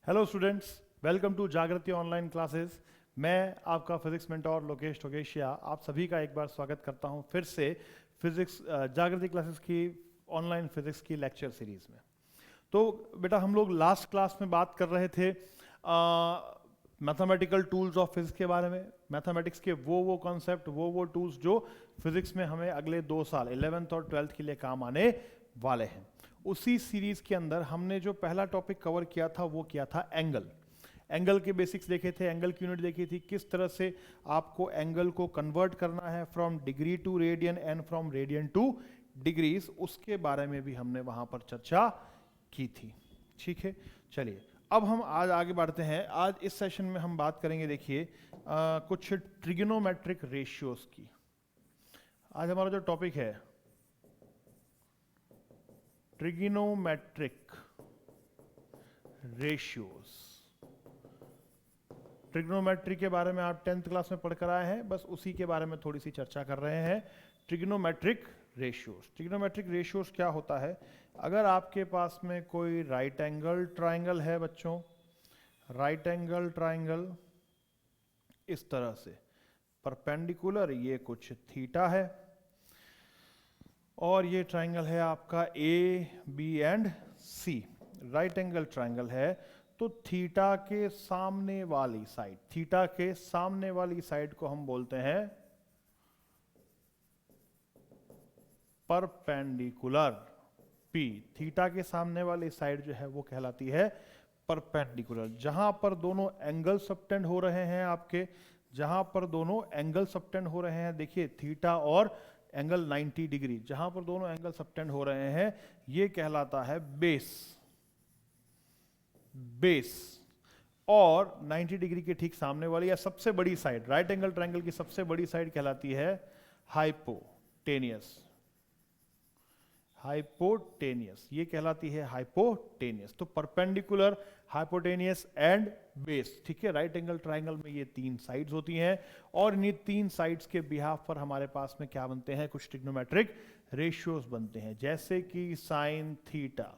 Hello students, welcome to जागृति online classes. मैं आपका फिजिक्स मेंटोर लोकेश ठोगेशिया आप सभी का एक बार स्वागत करता हूं फिर से फिजिक्स जागृति क्लासेस की ऑनलाइन फिजिक्स की लेक्चर सीरीज में। तो बेटा, हम लोग लास्ट क्लास में बात कर रहे थे मैथमेटिकल टूल्स ऑफ फिजिक्स के बारे में। मैथमेटिक्स के वो कॉन्सेप्ट, वो टूल्स जो फिजिक्स में हमें अगले 2 साल 11th और 12th के लिए काम आने वाले हैं। उसी सीरीज के अंदर हमने जो पहला टॉपिक कवर किया था वो किया था एंगल के बेसिक्स देखे थे, एंगल की यूनिट देखी थी, किस तरह से आपको एंगल को कन्वर्ट करना है from degree to radian and from radian to degrees. उसके बारे में भी हमने वहां पर चर्चा की थी। ठीक है, चलिए अब हम आज आगे बढ़ते हैं। आज इस सेशन में हम बात करेंगे, देखिए कुछ ट्रिग्नोमेट्रिक रेशियोज की। आज हमारा जो टॉपिक है ट्रिग्नोमेट्रिक रेशियोज। ट्रिग्नोमेट्री के बारे में आप 10th क्लास में पढ़कर आए हैं, बस उसी के बारे में थोड़ी सी चर्चा कर रहे हैं। ट्रिग्नोमेट्रिक रेशियोज, ट्रिग्नोमेट्रिक रेशियोज क्या होता है? अगर आपके पास में कोई राइट एंगल ट्राइंगल है बच्चों, राइट एंगल ट्राइंगल इस तरह से परपेंडिकुलर, ये कुछ थीटा है और ये ट्राइंगल है आपका A B and C. Right angle triangle है तो थीटा के सामने वाली साइड, थीटा के सामने वाली साइड को हम बोलते हैं परपेंडिकुलर। पी, थीटा के सामने वाली साइड जो है वो कहलाती है परपेंडिकुलर। जहां पर दोनों एंगल सबटेंड हो रहे हैं आपके, जहां पर दोनों एंगल सबटेंड हो रहे हैं, देखिए थीटा और एंगल 90 डिग्री, जहां पर दोनों एंगल सबटेंड हो रहे हैं, ये कहलाता है बेस। बेस और 90 डिग्री के ठीक सामने वाली या सबसे बड़ी साइड, राइट एंगल ट्रायंगल की सबसे बड़ी साइड कहलाती है हाइपोटेनियस। हाइपोटेनियस, ये कहलाती है हाइपोटेनियस। तो परपेंडिकुलर, हाइपोटेनियस एंड बेस। ठीक है, राइट एंगल ट्रायंगल में ये 3 साइड्स होती हैं और इन्हीं 3 साइड्स के बिहाफ पर हमारे पास में क्या बनते हैं? कुछ ट्रिग्नोमेट्रिक रेशियोज बनते हैं। जैसे कि साइन थीटा,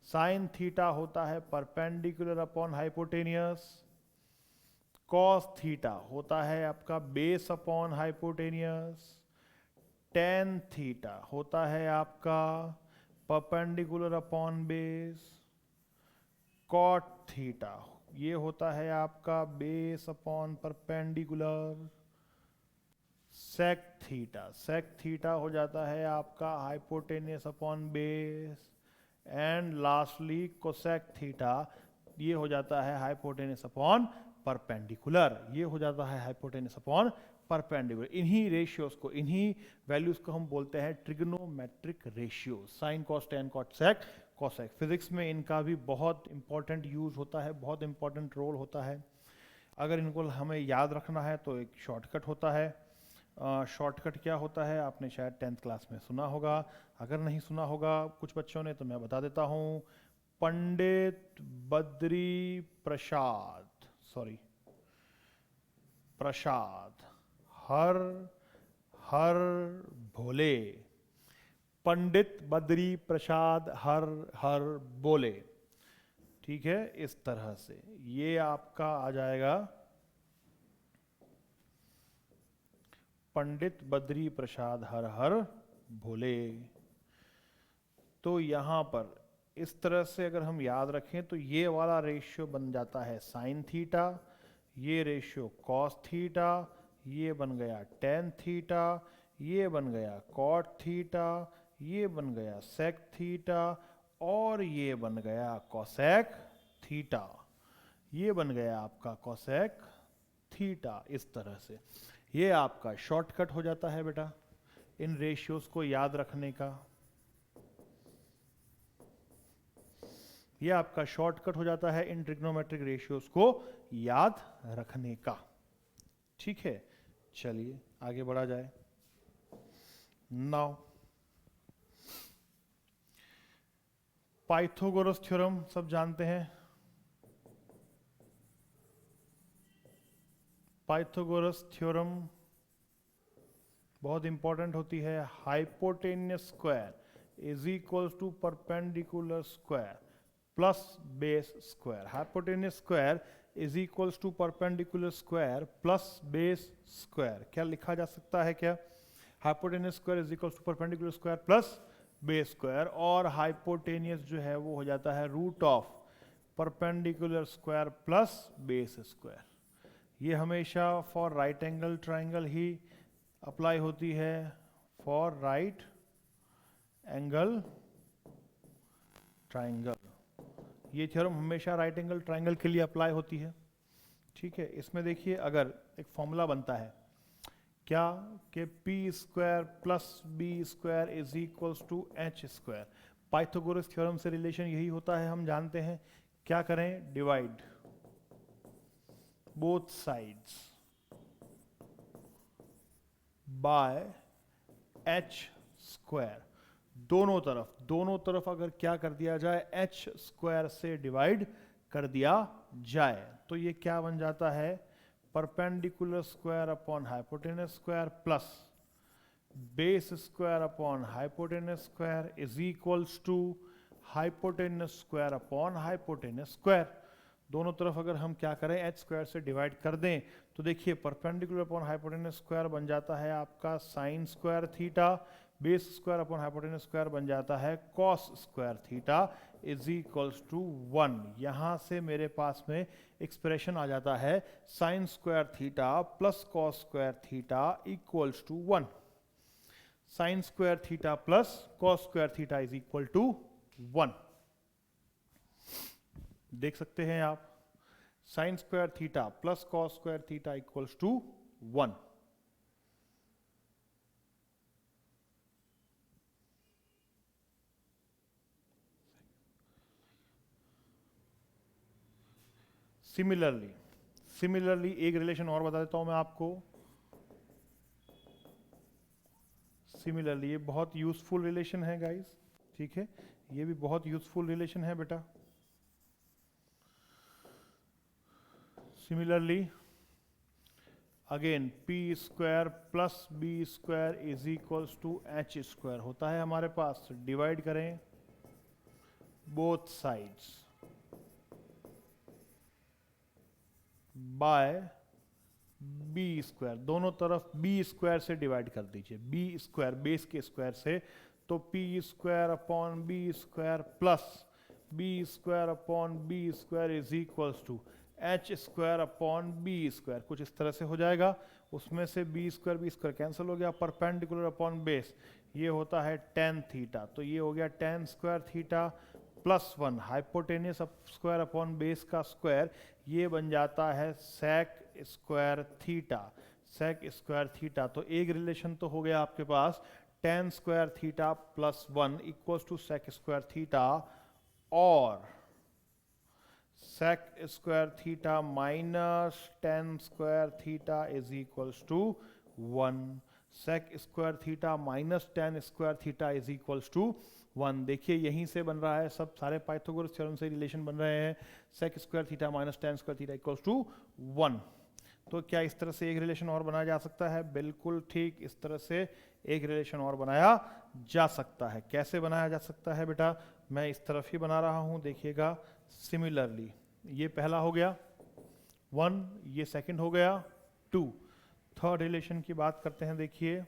साइन थीटा होता है perpendicular upon hypotenuse. Cos theta होता है आपका base upon hypotenuse. Tan theta होता है आपका perpendicular upon base. Cot theta ये होता है आपका base upon perpendicular. Sec theta हो जाता है आपका hypotenuse upon base. And lastly cosec theta ये हो जाता है हाइपोटेनियस अपॉन परपेंडिकुलर। ये हो जाता है हाइपोटेनियस अपॉन परपेंडिकुलर। इन्हीं रेशियोज को, इन्हीं वैल्यूज को हम बोलते हैं trigonometric ratio. Sine cos tan cot sec cosec. Physics में इनका भी बहुत इंपॉर्टेंट यूज होता है, बहुत इंपॉर्टेंट रोल होता है। अगर इनको हमें याद रखना है तो एक शॉर्टकट होता है। शॉर्टकट क्या होता है आपने शायद 10th क्लास में सुना होगा, अगर नहीं सुना होगा कुछ बच्चों ने तो मैं बता देता हूं। पंडित बद्री प्रसाद, सॉरी प्रसाद हर हर भोले। पंडित बद्री प्रसाद हर हर बोले। ठीक है, इस तरह से ये आपका आ जाएगा पंडित बद्री प्रसाद हर हर भोले। तो यहां पर इस तरह से अगर हम याद रखें तो ये वाला रेशियो बन जाता है साइन थीटा, ये रेशियो कॉस थीटा, ये बन गया टेन थीटा, ये बन गया कॉट थीटा, ये बन गया सेक थीटा और ये बन गया कोसेक थीटा। ये बन गया आपका कोसेक थीटा। इस तरह से ये आपका शॉर्टकट हो जाता है बेटा इन रेशियोज को याद रखने का। ये आपका शॉर्टकट हो जाता है इन ट्रिग्नोमेट्रिक रेशियोज को याद रखने का। ठीक है, चलिए आगे बढ़ा जाए। नाउ पाइथागोरस थ्योरम सब जानते हैं। पाइथागोरस थ्योरम बहुत इंपॉर्टेंट होती है। Hypotenuse square is equals to perpendicular square plus base square. Hypotenuse square is equals to perpendicular square plus base square. क्या लिखा जा सकता है क्या? Hypotenuse square is equals to perpendicular square plus base square, और hypotenuse जो है वो हो जाता है root of perpendicular square plus base square. ये हमेशा फॉर राइट एंगल ट्राइंगल ही अप्लाई होती है, फॉर राइट एंगल ट्राइंगल। ये थ्योरम हमेशा राइट एंगल ट्राइंगल के लिए अप्लाई होती है। ठीक है, इसमें देखिए अगर एक फॉर्मूला बनता है क्या कि P square plus B square is equals to H square. Pythagoras theorem से रिलेशन यही होता है, हम जानते हैं। क्या करें? Divide both sides by H square. दोनों तरफ अगर क्या कर दिया जाए, एच स्क्वायर से डिवाइड कर दिया जाए, तो ये क्या बन जाता है? Perpendicular square upon hypotenuse square plus base square upon hypotenuse square is equals to hypotenuse square upon hypotenuse square. दोनों तरफ अगर हम क्या करें, एच स्क्वायर से डिवाइड कर दें, तो देखिए परपेंडिकुलर अपॉन हाइपोटेनस स्क्वायर बन जाता है आपका sine square theta, base square upon hypotenuse square बन जाता है cos square theta is equals to 1। यहां से मेरे पास में एक्सप्रेशन आ जाता है sine square theta plus cos square theta equals to 1। Sine square theta plus cos square theta is equal to 1। देख सकते हैं आप, sine square theta plus cos square theta equals to 1। Similarly एक रिलेशन और बता देता हूं मैं आपको। सिमिलरली ये बहुत यूजफुल रिलेशन है गाइस, ठीक है, ये भी बहुत यूजफुल रिलेशन है बेटा। Similarly again P square plus B square is equals to H square होता है हमारे पास। डिवाइड करें both sides by B square. दोनों तरफ बी स्क्वायर से डिवाइड कर दीजिए, बी स्क्वायर बेस के स्क्वायर से, तो P square upon B square plus B square upon B square is equals to H square upon B square. कुछ इस तरह से हो जाएगा, उसमें से बी स्क्वायर कैंसिल हो गया, परपेंडिकुलर अपॉन बेस ये होता है टेन थीटा, तो ये हो गया tan square theta plus 1 hypotenuse square upon base का स्क्वायर, ये बन जाता है sec square theta. Sec square theta, तो एक रिलेशन तो हो गया आपके पास, tan square theta plus 1 equals to sec square theta, और sec square theta minus tan square theta is equals to 1। Sec square theta minus tan square theta is equals to 1। देखिए यहीं से बन रहा है, सब सारे पाइथागोरस थ्योरम से रिलेशन बन रहे हैं। Sec square theta minus tan square theta equals to 1। तो क्या इस तरह से एक रिलेशन और बनाया जा सकता है? बिल्कुल ठीक, इस तरह से एक रिलेशन और बनाया जा सकता है। कैसे बनाया जा सकता है बेटा? मैं इस तरफ ही बना रहा हूं, देखिएगा। सिमिलरली ये पहला हो गया 1, ये सेकंड हो गया 2। थर्ड रिलेशन की बात करते हैं, देखिए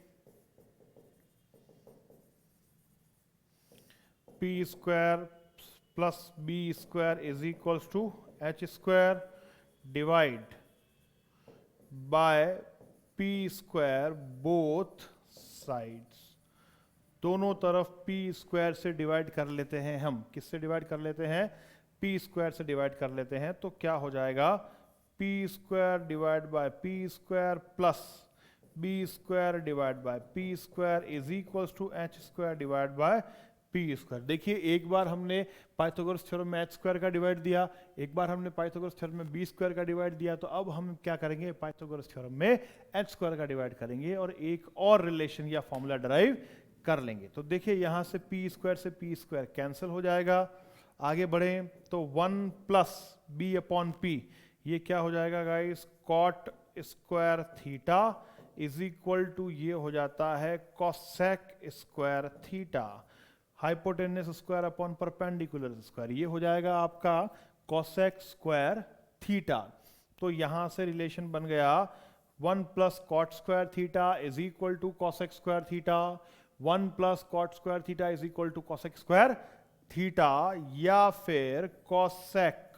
P square plus B square is equals to H square divide by P square both sides. दोनों तरफ पी स्क्वायर से डिवाइड कर लेते हैं हम। किससे डिवाइड कर लेते हैं? पी स्क्वायर से डिवाइड कर लेते हैं, तो क्या हो जाएगा? P square divide by P square plus B square divide by P square is equals to H square divide by P square. देखिए एक बार हमने पाइथागोरस थ्योरम में एच स्क्वायर का डिवाइड दिया, एक बार हमने पाइथागोरस थ्योरम में बी स्क्वायर का डिवाइड दिया, तो अब हम क्या करेंगे? पाइथागोरस थ्योरम में एच स्क्वायर का डिवाइड करेंगे और एक और रिलेशन या फॉर्मूला डराइव कर लेंगे। तो देखिए यहां से पी स्क्वायर से पी स्क्वायर कैंसिल हो जाएगा। आगे बढ़े तो 1 प्लस बी अपॉन पी, ये क्या हो जाएगा guys? Cot square theta is equal to ये हो जाता है cosec square theta hypotenuse square upon perpendicular square, ये हो जाएगा आपका कोसेक स्क्वायर थीटा। तो यहां से रिलेशन बन गया 1 plus cot square theta is equal to cosec square theta, 1 plus cot square theta is equal to cosec square theta, या फिर cosec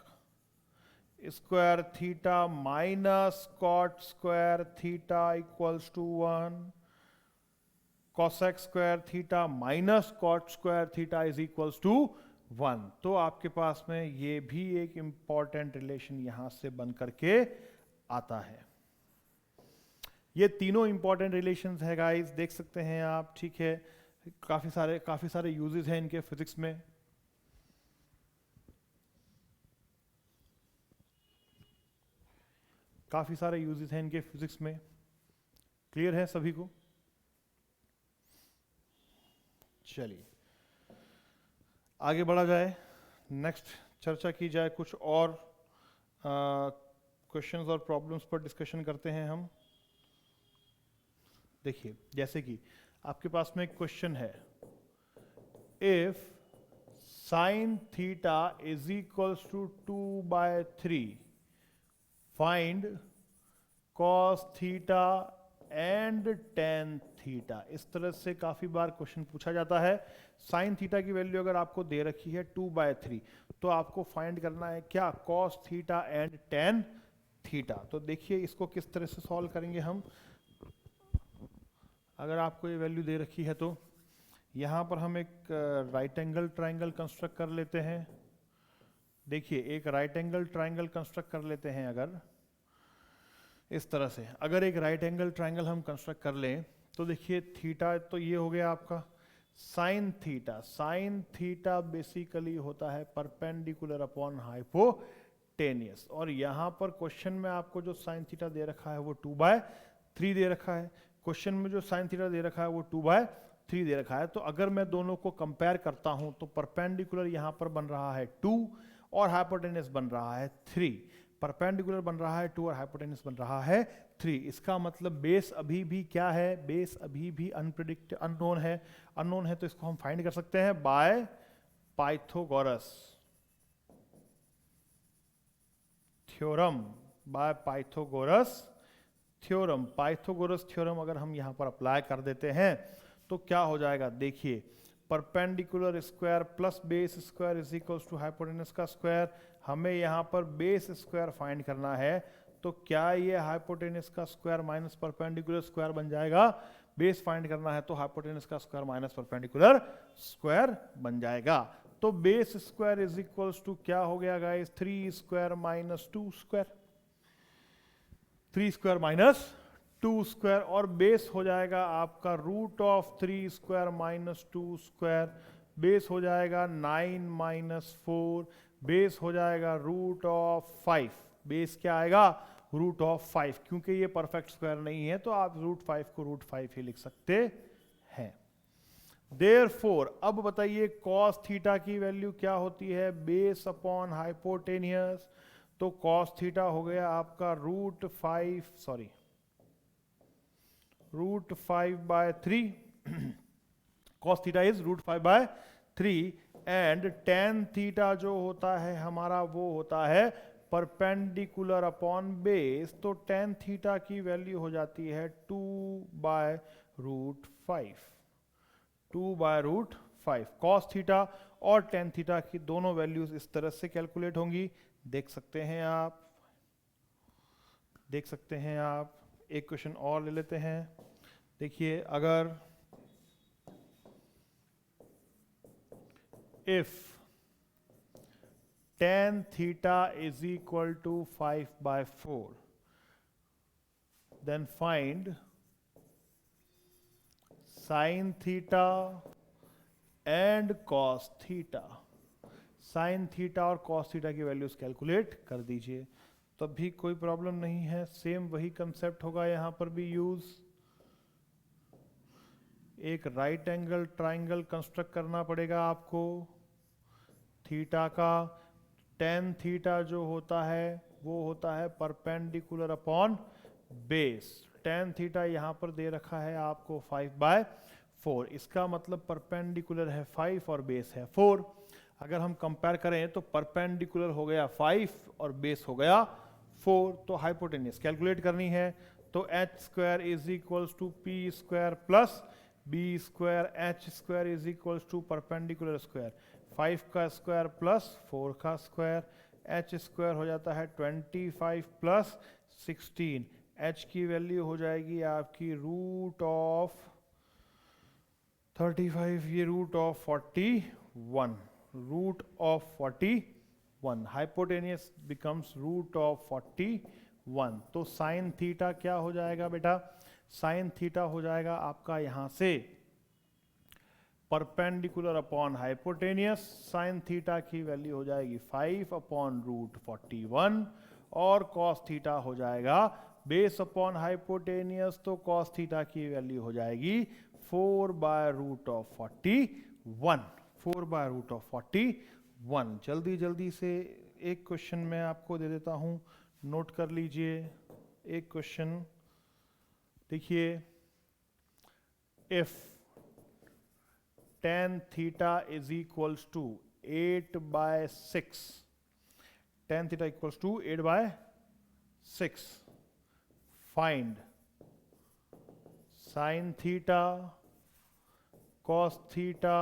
square theta minus cot square theta equals to 1, cosec square theta minus cot square theta is equals to 1। तो आपके पास में ये भी एक important relation यहां से बन करके आता है। ये तीनों इंपॉर्टेंट रिलेशंस है गाइस, देख सकते हैं आप, ठीक है। काफी सारे यूजेस हैं इनके फिजिक्स में। काफी सारे यूजेस हैं इनके फिजिक्स में। क्लियर है सभी को? चलिए आगे बढ़ा जाए, नेक्स्ट चर्चा की जाए, कुछ और क्वेश्चंस और प्रॉब्लम्स पर डिस्कशन करते हैं हम। देखिए जैसे कि आपके पास में एक क्वेश्चन है, if sine theta is equals to 2/3 find cos theta and tan theta. इस तरह से काफी बार क्वेश्चन पूछा जाता है। साइन थीटा की वैल्यू अगर आपको दे रखी है 2/3, तो आपको फाइंड करना है क्या, cos theta and tan theta. तो देखिए इसको किस तरह से सॉल्व करेंगे हम। अगर आपको ये वैल्यू दे रखी है तो यहां पर हम एक राइट एंगल ट्राइंगल कंस्ट्रक्ट कर लेते हैं। देखिए एक राइट एंगल ट्राइंगल कंस्ट्रक्ट कर लेते हैं। अगर इस तरह से अगर एक राइट एंगल ट्राइंगल हम कंस्ट्रक्ट कर लें तो देखिए थीटा तो ये हो गया आपका sine theta. Sine theta basically होता है परपेंडिकुलर अपॉन हाइपोटेनियस, और यहां पर क्वेश्चन में आपको जो साइन थीटा दे रखा है वो 2/3 दे रखा है। क्वेश्चन में जो साइन थीटा दे रखा है वो 2/3 दे रखा है। तो अगर मैं दोनों को कंपेयर करता हूं तो परपेंडिकुलर यहां पर बन रहा है 2 और हाइपोटेनियस बन रहा है 3। परपेंडिकुलर बन रहा है 2 और हाइपोटेनस बन रहा है 3। इसका मतलब बेस अभी भी क्या है, बेस अभी भी अननोन है। अननोन है तो इसको हम फाइंड कर सकते हैं by Pythagoras theorem. By Pythagoras theorem, Pythagoras theorem अगर हम यहां पर अप्लाई कर देते हैं तो क्या हो जाएगा, देखिए perpendicular square plus base square is equals to hypotenuse का स्क्वायर। हमें यहाँ पर बेस स्क्वायर फाइंड करना है, तो क्या ये हाइपोटेनस का स्क्वायर माइनस परपेंडिकुलर स्क्वायर बन जाएगा। बेस फाइंड करना है तो हाइपोटेनस का स्क्वायर माइनस परपेंडिकुलर स्क्वायर बन जाएगा। तो base square is equals to क्या हो गया guys, 3 square minus 2 square, 3 square minus 2 square, और बेस हो जाएगा आपका root of 3 square minus 2 square. Base हो जाएगा 9 माइनस 4, बेस हो जाएगा रूट ऑफ 5। बेस क्या आएगा, रूट ऑफ 5। क्योंकि ये परफेक्ट स्क्वायर नहीं है तो आप रूट 5 को रूट 5 ही लिख सकते हैं। देयरफॉर अब बताइए कॉस थीटा की वैल्यू क्या होती है, बेस अपॉन हाइपोटेनियस। तो कॉस थीटा हो गया आपका root 5/3। Cos theta is root 5/3 and tan theta जो होता है हमारा वो होता है परपेंडिकुलर अपॉन बेस। तो टेन थीटा की वैल्यू हो जाती है 2/√5। 2/√5 कॉस थीटा और टेन थीटा की दोनों वैल्यूज इस तरह से कैलकुलेट होंगी। देख सकते हैं आप, देख सकते हैं आप। एक क्वेश्चन और ले लेते हैं। देखिए अगर if tan theta is equal to 5/4, then find sin theta and cos theta। sin theta और cos theta की वैल्यूज कैलकुलेट कर दीजिए, तब भी कोई प्रॉब्लम नहीं है। सेम वही कंसेप्ट होगा यहां पर भी यूज। एक राइट एंगल ट्राइंगल कंस्ट्रक्ट करना पड़ेगा आपको थीटा का। टेन थीटा जो होता है वो होता है perpendicular upon base. Tan theta यहां पर दे रखा है आपको 5/4। 4, इसका मतलब परपेंडिकुलर है 5 और बेस है 4। अगर हम कंपेयर करें तो परपेंडिकुलर हो गया 5 और बेस हो गया 4, तो हाइपोटेन्यूस कैलकुलेट करनी है। तो H square is equals to P square plus B square H square is equals to perpendicular square 5 का स्क्वायर प्लस 4 का स्क्वायर, एच स्क्वायर हो जाता है 25 प्लस 16, एच की वैल्यू हो जाएगी आपकी रूट ऑफ 35, ये root of 41, root of 41, hypotenuse becomes root of 41। तो साइन थीटा क्या हो जाएगा बेटा? साइन थीटा हो जाएगा आपका यहां से perpendicular upon hypotenuse, sine theta की वैल्यू हो जाएगी 5 अपॉन रूट 41, और कॉस थीटा हो जाएगा बेस अपॉन हाइपोटेनियस, तो कॉस थीटा की वैल्यू हो जाएगी 4 by root of 41, 4 by root of 41। जल्दी जल्दी से एक क्वेश्चन मैं आपको दे देता हूं, नोट कर लीजिए। एक क्वेश्चन देखिए, if tan theta is equals to 8 by 6, tan theta equals to 8 by 6, find sin theta, cos theta,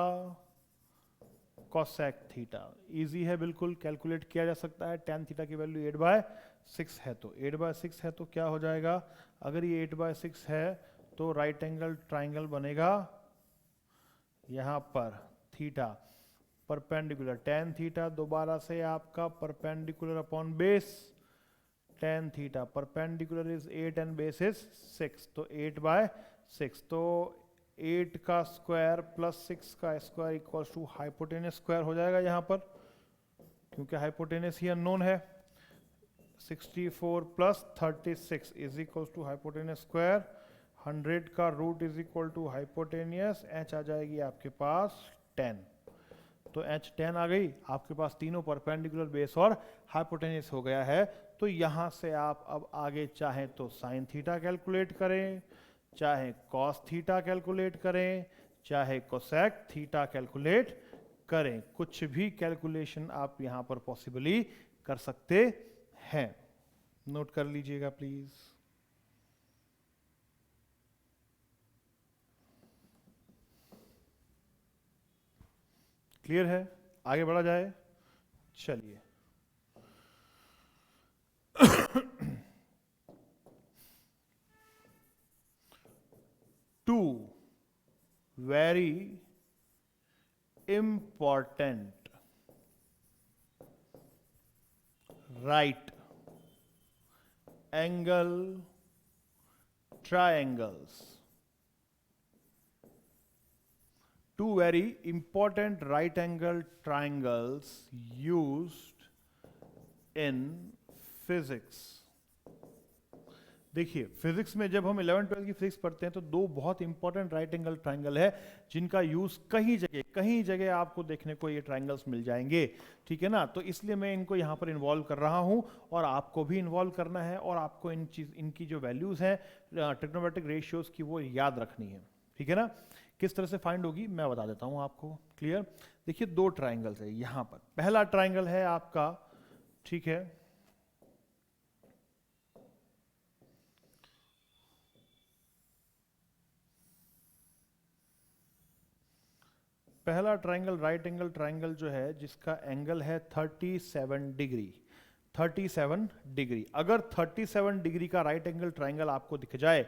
cosec theta। Easy है बिल्कुल, कैलकुलेट किया जा सकता है। tan theta की वैल्यू 8 by 6 है, तो 8 by 6 है तो क्या हो जाएगा? अगर ये 8 by 6 है तो राइट एंगल ट्राइंगल बनेगा यहां पर थीटा परपेंडिकुलर tan थीटा, दोबारा से आपका perpendicular upon base tan theta, perpendicular is 8 and base is 6, तो 8 बाय 6, तो 8 का स्क्वायर प्लस 6 का square equals to hypotenuse square हो जाएगा यहां पर, क्योंकि हाइपोटेनस ही अननोन है। 64 plus 36 is equals to hypotenuse square, 100 का root is equal to hypotenuse, H आ जाएगी आपके पास 10, तो एच 10 आ गई आपके पास, तीनों परपेंडिकुलर बेस और हाइपोटेनियस हो गया है। तो यहां से आप अब आगे चाहें तो साइन थीटा कैलकुलेट करें, चाहे कॉस थीटा कैलकुलेट करें, चाहे कोसेक थीटा कैलकुलेट करें, कुछ भी कैलकुलेशन आप यहां पर पॉसिबली कर सकते हैं। नोट कर लीजिएगा प्लीज। क्लियर है? आगे बढ़ा जाए, चलिए। Two very important right angle triangles, two very important right angle triangles used in physics। देखिए, फिजिक्स में जब हम 11 12 की फिजिक्स पढ़ते हैं तो दो बहुत इंपॉर्टेंट राइट एंगल ट्राइंगल है जिनका यूज कहीं जगह आपको देखने को ये ट्राइंगल्स मिल जाएंगे, ठीक है ना। तो इसलिए मैं इनको यहाँ पर इन्वॉल्व कर रहा हूँ और आपको भी इन्वॉल्व करना है, और आपको इनकी जो वैल्यूज हैं ट्रिग्नोमेट्रिक रेशियोज की वो याद रखनी है, ठीक है ना। किस तरह से फाइंड होगी मैं बता देता हूँ आपको। क्लियर? देखिए, दो ट्राइंगल्स है यहाँ पर। पहला ट्राइंगल है आपका, ठीक है, पहला ट्राइंगल राइट एंगल ट्राइंगल जो है जिसका एंगल है 37 डिग्री, 37 डिग्री। अगर 37 डिग्री का राइट एंगल ट्राइंगल आपको दिख जाए,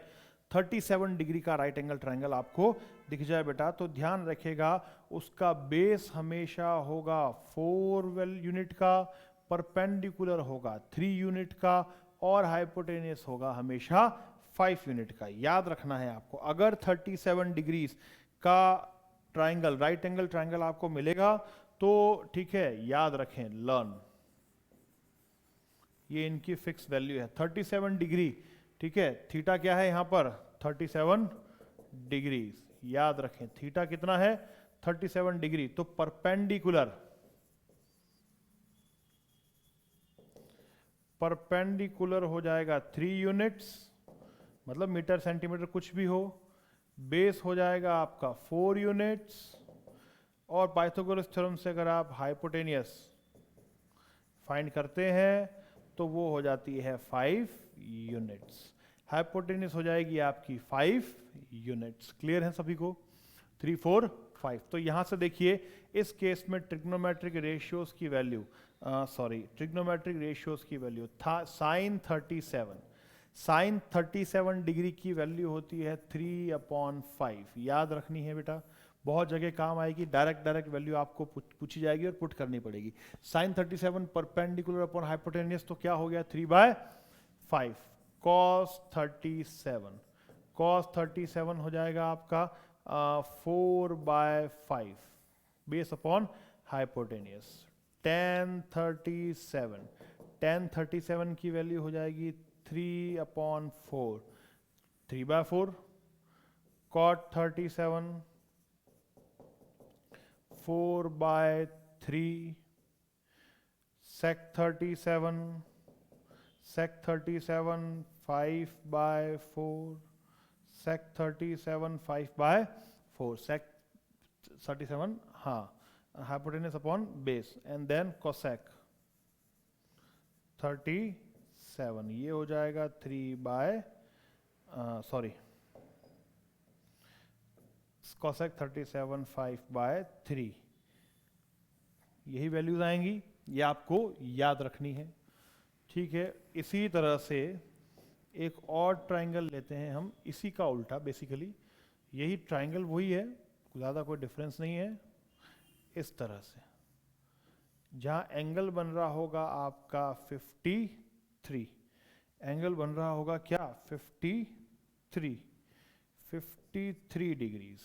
37 डिग्री का राइट एंगल ट्राइंगल आपको दिख जाए बेटा, तो ध्यान रखेगा उसका बेस हमेशा होगा 4 यूनिट का, परपेंडिकुलर होगा 3 यूनिट का, और हाइपोटेनियस होगा हमेशा 5 यूनिट का। याद रखना है आपको। अगर 37 डिग्री का ट्राइंगल राइट एंगल ट्राइंगल आपको मिलेगा तो ठीक है, याद रखें, लर्न, ये इनकी फिक्स वैल्यू है 37 डिग्री, ठीक है। थीटा क्या है यहां पर? 37 डिग्री। याद रखें थीटा कितना है? 37 डिग्री। तो परपेंडिकुलर हो जाएगा 3 यूनिट्स, मतलब मीटर सेंटीमीटर कुछ भी हो, बेस हो जाएगा आपका 4 यूनिट्स, और पाइथागोरस थ्योरम से अगर आप हाइपोटेनियस फाइंड करते हैं तो वो हो जाती है 5 यूनिट्स। हाइपोटेनियस हो जाएगी आपकी 5 यूनिट्स। क्लियर है सभी को? 3, 4, 5। तो यहां से देखिए इस केस में ट्रिग्नोमेट्रिक रेशियोज की वैल्यू, ट्रिग्नोमेट्रिक रेशियोज की वैल्यू था साइन 37। साइन 37 डिग्री की वैल्यू होती है 3/5। याद रखनी है बेटा, बहुत जगह काम आएगी। डायरेक्ट वैल्यू आपको पूछी जाएगी और पुट करनी पड़ेगी। साइन 37 परपेंडिकुलर अपॉन हाइपोटेनियस, तो क्या हो गया 3/5। कॉस 37 हो जाएगा आपका 4/5 बेस अपॉन हाइपोटेनियस। tan 37 की वैल्यू हो जाएगी 3/4, 3/4। cot 37 4/3। sec 37 5/4। sec 37 5/4। sec 37 हाँ hypotenuse upon base, and then cosec 37 ये हो जाएगा 3 सॉरी cosec 37 5/3। यही वैल्यूज आएंगी, ये आपको याद रखनी है। ठीक है, इसी तरह से एक और ट्राइंगल लेते हैं हम, इसी का उल्टा। बेसिकली यही ट्राइंगल वही है, ज़्यादा कोई डिफरेंस नहीं है। इस तरह से जहां एंगल बन रहा होगा आपका 53, एंगल बन रहा होगा क्या 53 डिग्रीज।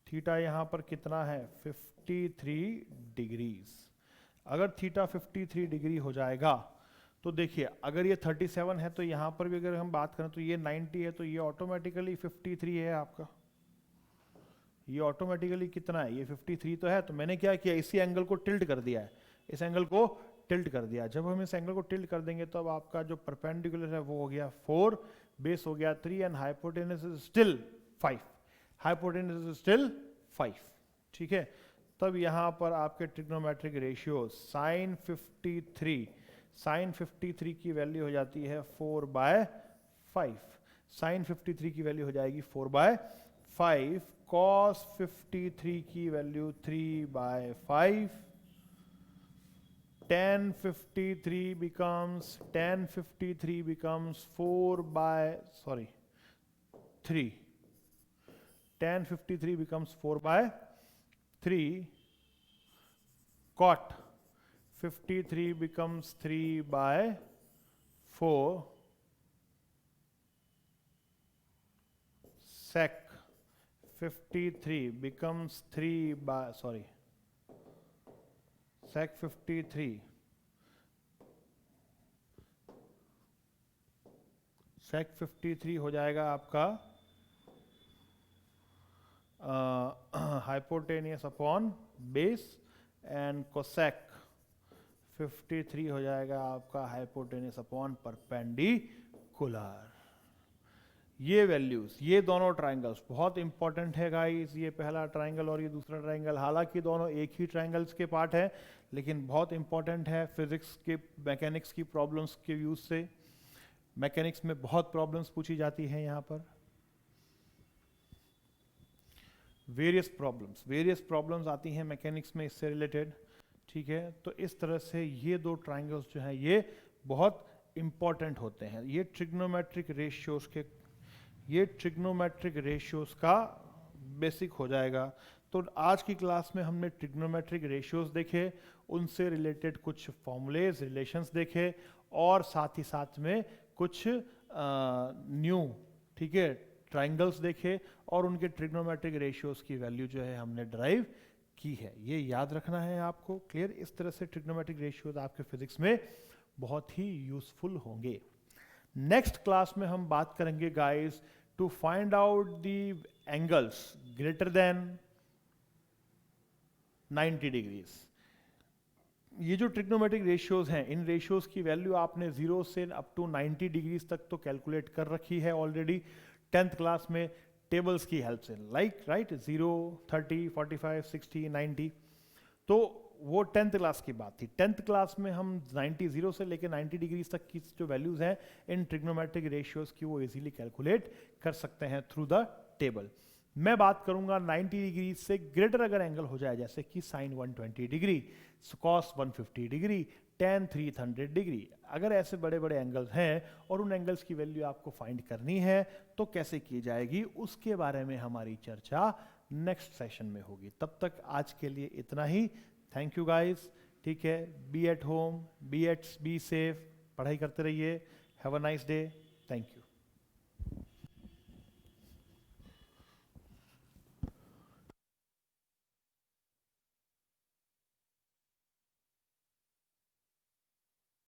थीटा यहां पर कितना है 53 डिग्रीज। अगर थीटा 53 डिग्री हो जाएगा तो देखिए, अगर ये 37 है तो यहां पर भी अगर हम बात करें तो ये 90 है, तो ये ऑटोमेटिकली 53 है आपका। ये ऑटोमेटिकली कितना है, ये 53 तो है। तो मैंने क्या किया, इसी एंगल को टिल्ट कर दिया है, इस एंगल को टिल्ट कर दिया। जब हम इस एंगल को टिल्ट कर देंगे तो अब आपका जो परपेंडिकुलर है वो हो गया 4, बेस हो गया 3, and hypotenuse is still 5। Hypotenuse is still 5। ठीक है, तब यहां पर आपके ट्रिग्नोमेट्रिक रेशियो साइन 53 की वैल्यू हो जाती है 4/5। साइन 53 की वैल्यू हो जाएगी 4/5। cos 53 की value 3/5। tan 53 becomes 4/3। tan 53 becomes 4/3। cot 53 becomes 3/4। sec 53 becomes sec 53 हो जाएगा आपका hypotenuse upon base, and cosec 53 हो जाएगा आपका हाइपोटेनियस अपॉन परपेंडिकुलर। ये वैल्यूज, ये दोनों ट्राइंगल्स बहुत इंपॉर्टेंट है गाइस। ये पहला ट्राइंगल और ये दूसरा ट्राइंगल, हालांकि दोनों एक ही ट्राइंगल्स के पार्ट है, लेकिन बहुत इंपॉर्टेंट है फिजिक्स के, मैकेनिक्स की प्रॉब्लम्स के यूज से। मैकेनिक्स में बहुत प्रॉब्लम्स पूछी जाती हैं यहाँ पर, वेरियस प्रॉब्लम्स आती हैं मैकेनिक्स में इससे रिलेटेड। ठीक है, तो इस तरह से ये दो ट्राइंगल्स जो हैं ये बहुत इंपॉर्टेंट होते हैं। ये ट्रिग्नोमेट्रिक रेशियोज का बेसिक हो जाएगा। तो आज की क्लास में हमने ट्रिग्नोमेट्रिक रेशियोज देखे, उनसे रिलेटेड कुछ फॉर्मूलेज, रिलेशंस देखे, और साथ ही साथ में कुछ न्यू, ठीक है, ट्राइंगल्स देखे, और उनके ट्रिग्नोमेट्रिक रेशियोज की वैल्यू जो है हमने ड्राइव की है। ये याद रखना है आपको। क्लियर? इस तरह से ट्रिग्नोमेट्रिक रेशियोज आपके फिजिक्स में बहुत ही यूजफुल होंगे। नेक्स्ट क्लास में हम बात करेंगे guys to find out the angles greater than 90 degrees. ये जो ट्रिग्नोमेट्रिक रेशियोज हैं, इन रेशियोज की वैल्यू आपने 0 से अप टू 90 डिग्रीज तक तो कैलकुलेट कर रखी है ऑलरेडी 10th क्लास में टेबल्स की हेल्प से, लाइक राइट 0, 30, 45, 60, 90। तो वो 10th क्लास की बात थी। 10th क्लास में हम 0 से लेकर 90 डिग्रीज तक की जो वैल्यूज हैं इन ट्रिग्नोमेट्रिक रेशियोज की वो इजीली कैलकुलेट कर सकते हैं थ्रू द टेबल। मैं बात करूंगा 90 डिग्री से ग्रेटर अगर एंगल हो जाए, जैसे कि sine 120 degree, cos 150 degree, tan 300 degree, अगर ऐसे बड़े बड़े एंगल्स हैं और उन एंगल्स की वैल्यू आपको फाइंड करनी है तो कैसे की जाएगी, उसके बारे में हमारी चर्चा नेक्स्ट सेशन में होगी। तब तक आज के लिए इतना ही। थैंक यू गाइस, ठीक है, be at home, be safe, पढ़ाई करते रहिए। Have a nice day, thank you.